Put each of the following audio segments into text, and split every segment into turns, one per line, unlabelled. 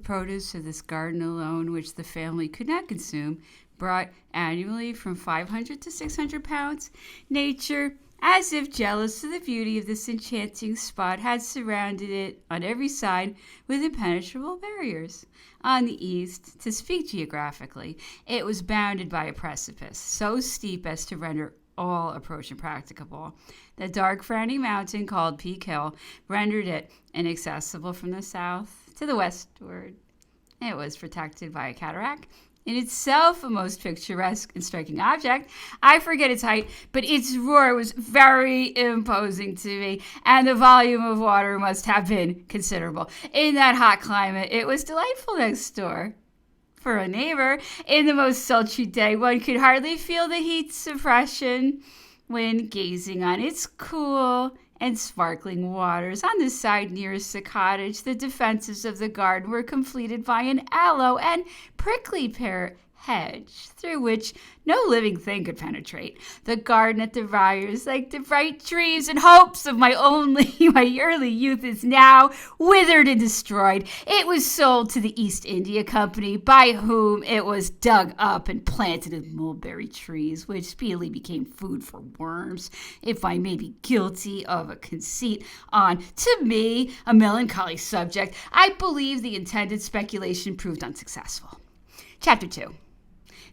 produce of this garden alone, which the family could not consume, brought annually from 500 to 600 pounds. Nature, as if jealous of the beauty of this enchanting spot, had surrounded it on every side with impenetrable barriers. On the east, to speak geographically, it was bounded by a precipice, so steep as to render all approach impracticable. The dark frowning mountain called Peak Hill rendered it inaccessible from the south to the westward. It was protected by a cataract, in itself a most picturesque and striking object. I forget its height, but its roar was very imposing to me, and the volume of water must have been considerable. In that hot climate, it was delightful next door. For a neighbor, in the most sultry day, one could hardly feel the heat suppression when gazing on its cool and sparkling waters. On the side nearest the cottage, the defenses of the garden were completed by an aloe and prickly pear hedge through which no living thing could penetrate. The garden at the Briars, like the bright dreams and hopes of my early youth, is now withered and destroyed. It was sold to the East India Company, by whom it was dug up and planted in mulberry trees, which speedily became food for worms. If I may be guilty of a conceit on, to me, a melancholy subject, I believe the intended speculation proved unsuccessful. Chapter 2.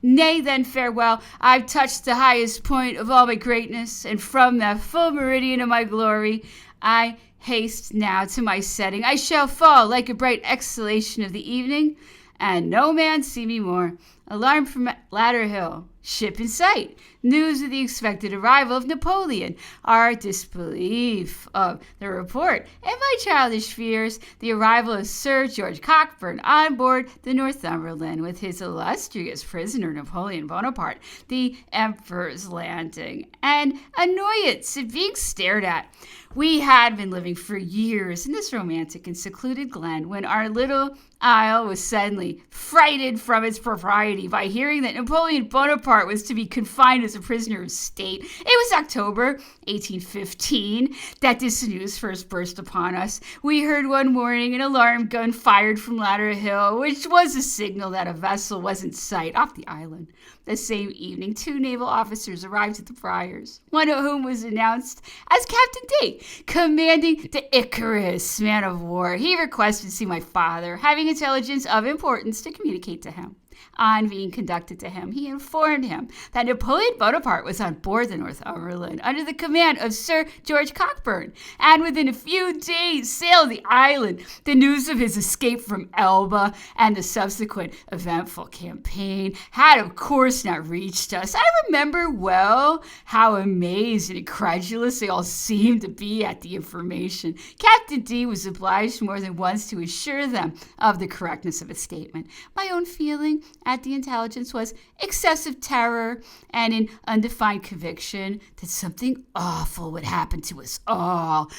Nay, then, farewell. I've touched the highest point of all my greatness, and from that full meridian of my glory, I haste now to my setting. I shall fall like a bright exhalation of the evening, and no man see me more. Alarm from Ladder Hill. Ship in sight. News of the expected arrival of Napoleon. Our disbelief of the report. And my childish fears. The arrival of Sir George Cockburn on board the Northumberland with his illustrious prisoner Napoleon Bonaparte. The Emperor's landing. And annoyance at being stared at. We had been living for years in this romantic and secluded glen when our little isle was suddenly frightened from its propriety by hearing that Napoleon Bonaparte was to be confined as a prisoner of state. It was October 1815 that this news first burst upon us. We heard one morning an alarm gun fired from Ladder Hill, which was a signal that a vessel was in sight off the island. The same evening, 2 naval officers arrived at the Briars, one of whom was announced as Captain D, commanding the Icarus man of war. He requested to see my father, having intelligence of importance to communicate to him. On being conducted to him, he informed him that Napoleon Bonaparte was on board the Northumberland under the command of Sir George Cockburn, and within a few days sailed the island. The news of his escape from Elba and the subsequent eventful campaign had, of course, not reached us. I remember well how amazed and incredulous they all seemed to be at the information. Captain D was obliged more than once to assure them of the correctness of his statement. My own feeling at the intelligence was excessive terror and an undefined conviction that something awful would happen to us all,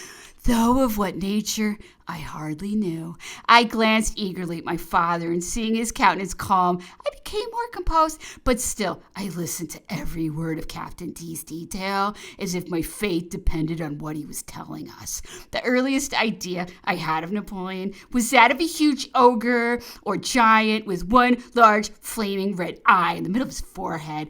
though of what nature I hardly knew. I glanced eagerly at my father, and seeing his countenance calm, I became more composed, but still I listened to every word of Captain D's detail as if my fate depended on what he was telling us. The earliest idea I had of Napoleon was that of a huge ogre or giant with one large flaming red eye in the middle of his forehead,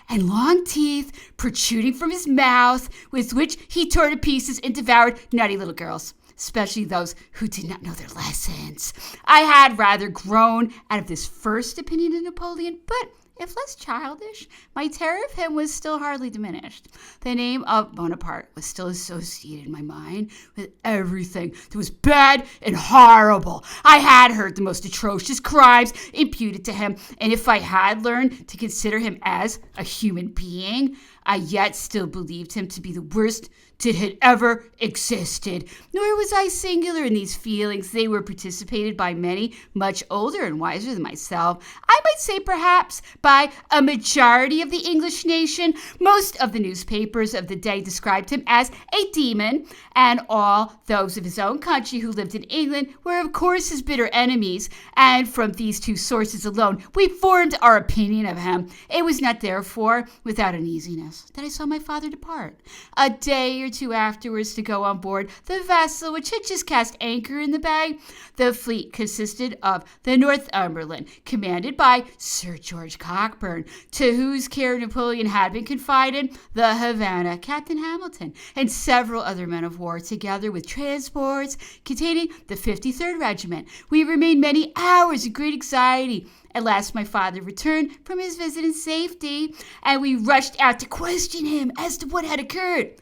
and long teeth protruding from his mouth, with which he tore to pieces and devoured naughty little girls, especially those who did not know their lessons. I had rather grown out of this first opinion of Napoleon, but if less childish, my terror of him was still hardly diminished. The name of Bonaparte was still associated in my mind with everything that was bad and horrible. I had heard the most atrocious crimes imputed to him, and if I had learned to consider him as a human being, I yet still believed him to be the worst that had ever existed. Nor was I singular in these feelings. They were participated by many much older and wiser than myself. I might say perhaps by a majority of the English nation. Most of the newspapers of the day described him as a demon, and all those of his own country who lived in England were of course his bitter enemies, and from these 2 sources alone we formed our opinion of him. It was not therefore without uneasiness that I saw my father depart. A day or two afterwards to go on board the vessel which had just cast anchor in the bay. The fleet consisted of the Northumberland, commanded by Sir George Cockburn, to whose care Napoleon had been confided, the Havana, Captain Hamilton, and several other men of war, together with transports containing the 53rd Regiment. We remained many hours in great anxiety. At last my father returned from his visit in safety, and we rushed out to question him as to what had occurred.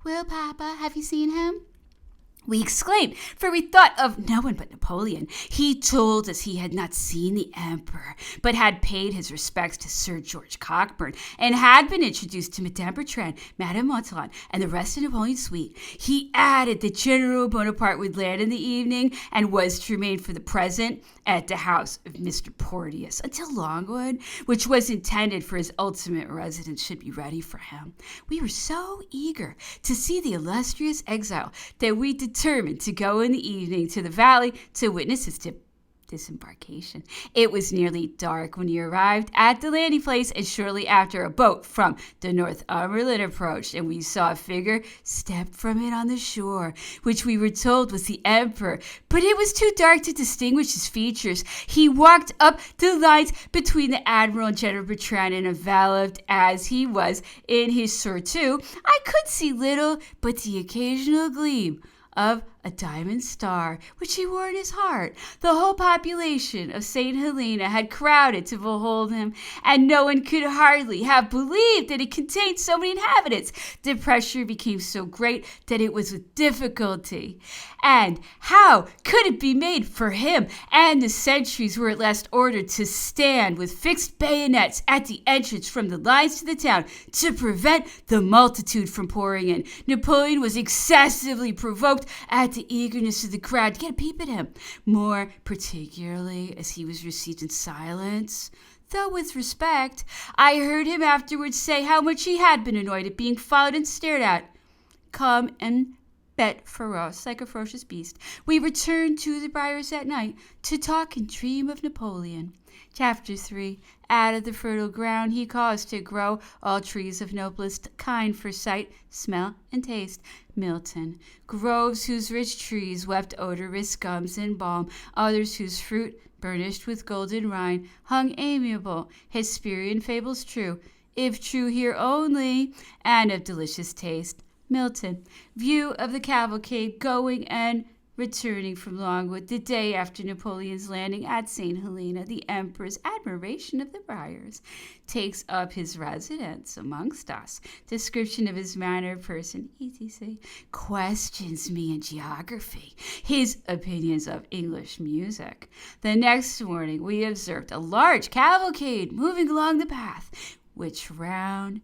"Well, Papa, have you seen him?" we exclaimed, for we thought of no one but Napoleon. He told us he had not seen the Emperor, but had paid his respects to Sir George Cockburn, and had been introduced to Madame Bertrand, Madame Montholon, and the rest of Napoleon's suite. He added that General Bonaparte would land in the evening, and was to remain for the present at the house of Mr. Porteous until Longwood, which was intended for his ultimate residence, should be ready for him. We were so eager to see the illustrious exile that we determined to go in the evening to the valley to witness his disembarkation. It was nearly dark when he arrived at the landing place, and shortly after a boat from the Northumberland approached, and we saw a figure step from it on the shore, which we were told was the Emperor, but it was too dark to distinguish his features. He walked up the lines between the Admiral and General Bertrand, and enveloped as he was in his surtout, I could see little but the occasional gleam of a diamond star, which he wore in his heart. The whole population of St. Helena had crowded to behold him, and no one could hardly have believed that it contained so many inhabitants. The pressure became so great that it was with difficulty. And how could it be made for him? And the sentries were at last ordered to stand with fixed bayonets at the entrance from the lines to the town, to prevent the multitude from pouring in. Napoleon was excessively provoked at the eagerness of the crowd to get a peep at him, more particularly as he was received in silence, though with respect. I heard him afterwards say how much he had been annoyed at being followed and stared at. Come and bet feroce, like a ferocious beast. We returned to the Briars at night to talk and dream of Napoleon. Chapter 3. Out of the fertile ground he caused to grow all trees of noblest kind for sight, smell, and taste. Milton. Groves whose rich trees wept odorous gums and balm, others whose fruit, burnished with golden rind, hung amiable, Hesperian fables true, if true here only, and of delicious taste. Milton. View of the cavalcade going and returning from Longwood the day after Napoleon's landing at St. Helena. The Emperor's admiration of the Briars. Takes up his residence amongst us. Description of his manner, person, etc. Questions me in geography. His opinions of English music. The next morning we observed a large cavalcade moving along the path, which around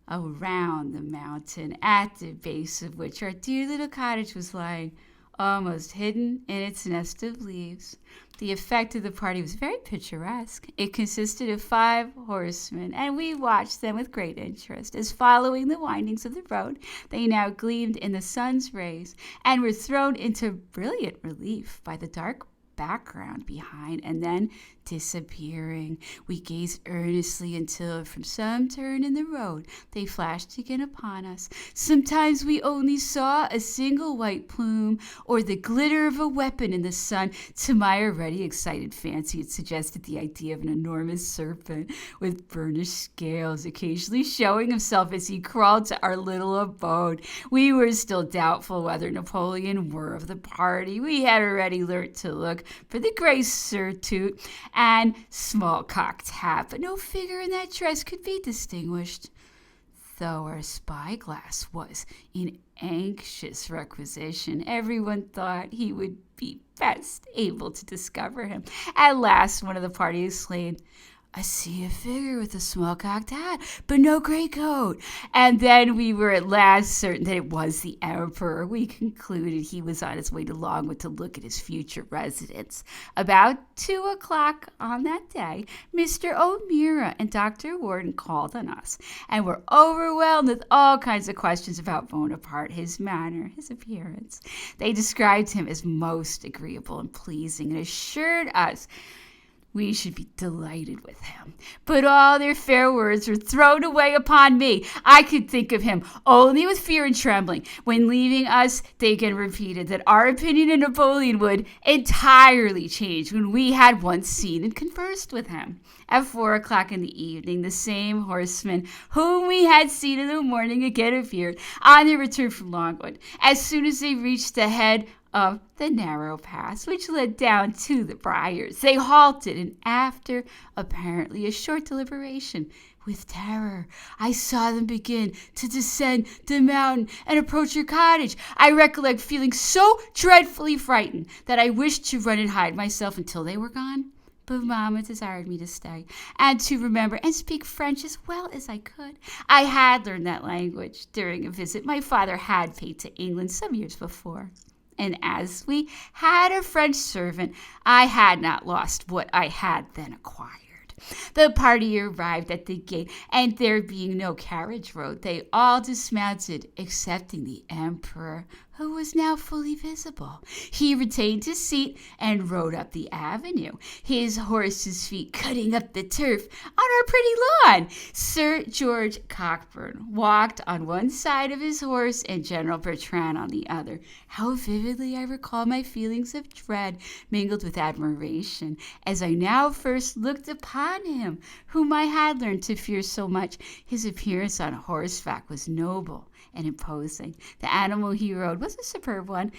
the mountain, at the base of which our dear little cottage was lying, almost hidden in its nest of leaves. The effect of the party was very picturesque. It consisted of 5 horsemen, and we watched them with great interest, as following the windings of the road, they now gleamed in the sun's rays, and were thrown into brilliant relief by the dark background behind, and then disappearing. We gazed earnestly until, from some turn in the road, they flashed again upon us. Sometimes we only saw a single white plume, or the glitter of a weapon in the sun. To my already excited fancy, it suggested the idea of an enormous serpent with burnished scales, occasionally showing himself as he crawled to our little abode. We were still doubtful whether Napoleon were of the party. We had already learnt to look for the gray surtout and small cocked hat, but no figure in that dress could be distinguished, though our spyglass was in anxious requisition. Everyone thought he would be best able to discover him. At last one of the party exclaimed, "I see a figure with a small-cocked hat, but no greatcoat." And then we were at last certain that it was the Emperor. We concluded he was on his way to Longwood to look at his future residence. About 2 o'clock on that day, Mr. O'Meara and Dr. Warden called on us, and were overwhelmed with all kinds of questions about Bonaparte, his manner, his appearance. They described him as most agreeable and pleasing, and assured us We should be delighted with him. But all their fair words were thrown away upon me. I could think of him only with fear and trembling. When leaving us, they again repeated that our opinion of Napoleon would entirely change when we had once seen and conversed with him. At 4 o'clock in the evening, the same horsemen whom we had seen in the morning again appeared on their return from Longwood. As soon as they reached the head of the narrow pass which led down to the briars, they halted, and after apparently a short deliberation, with terror, I saw them begin to descend the mountain and approach your cottage. I recollect feeling so dreadfully frightened that I wished to run and hide myself until they were gone. But Mamma desired me to stay and to remember and speak French as well as I could. I had learned that language during a visit my father had paid to England some years before. And as we had a French servant, I had not lost what I had then acquired. The party arrived at the gate, and there being no carriage road, they all dismounted, excepting the emperor, who was now fully visible. He retained his seat and rode up the avenue, his horse's feet cutting up the turf on our pretty lawn. Sir George Cockburn walked on one side of his horse and General Bertrand on the other. How vividly I recall my feelings of dread mingled with admiration as I now first looked upon him, whom I had learned to fear so much. His appearance on horseback was noble and imposing. The animal he rode was a superb one,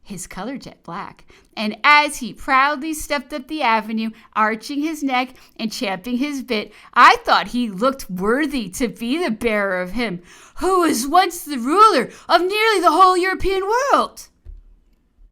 his color jet black, and as he proudly stepped up the avenue, arching his neck and champing his bit, I thought he looked worthy to be the bearer of him who was once the ruler of nearly the whole European world.